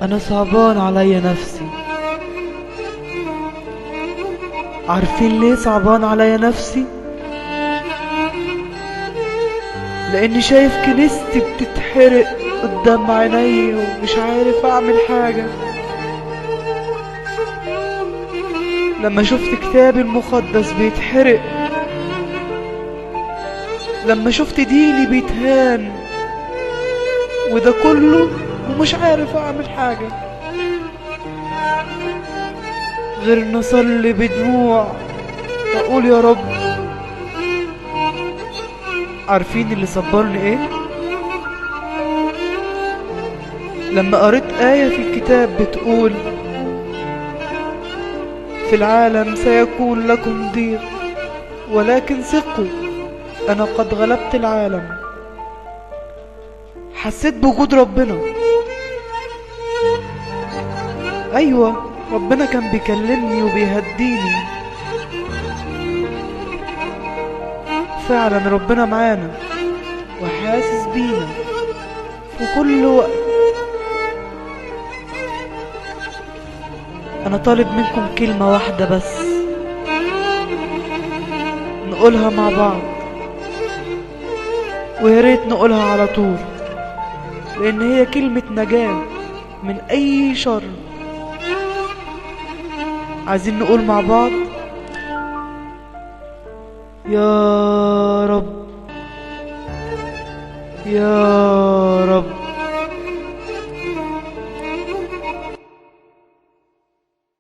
انا صعبان عليا نفسي. عارفين ليه صعبان عليا نفسي؟ لاني شايف كنيستي بتتحرق قدام عيني ومش عارف اعمل حاجة. لما شفت كتابي المقدس بيتحرق، لما شفت ديني بيتهان، وده كله ومش عارف اعمل حاجة غير ان اصلي بدموع واقول يا رب. عارفين اللي صبرني ايه؟ لما قريت آية في الكتاب بتقول في العالم سيكون لكم ضيق ولكن ثقوا انا قد غلبت العالم. حسيت بوجود ربنا. ايوه، ربنا كان بيكلمني وبيهديني. فعلا ربنا معانا وحاسس بينا في كل وقت. انا طالب منكم كلمة واحدة بس نقولها مع بعض، ويا ريت نقولها على طول، لان هي كلمة نجاة من اي شر. عايزين نقول مع بعض يا رب يا رب.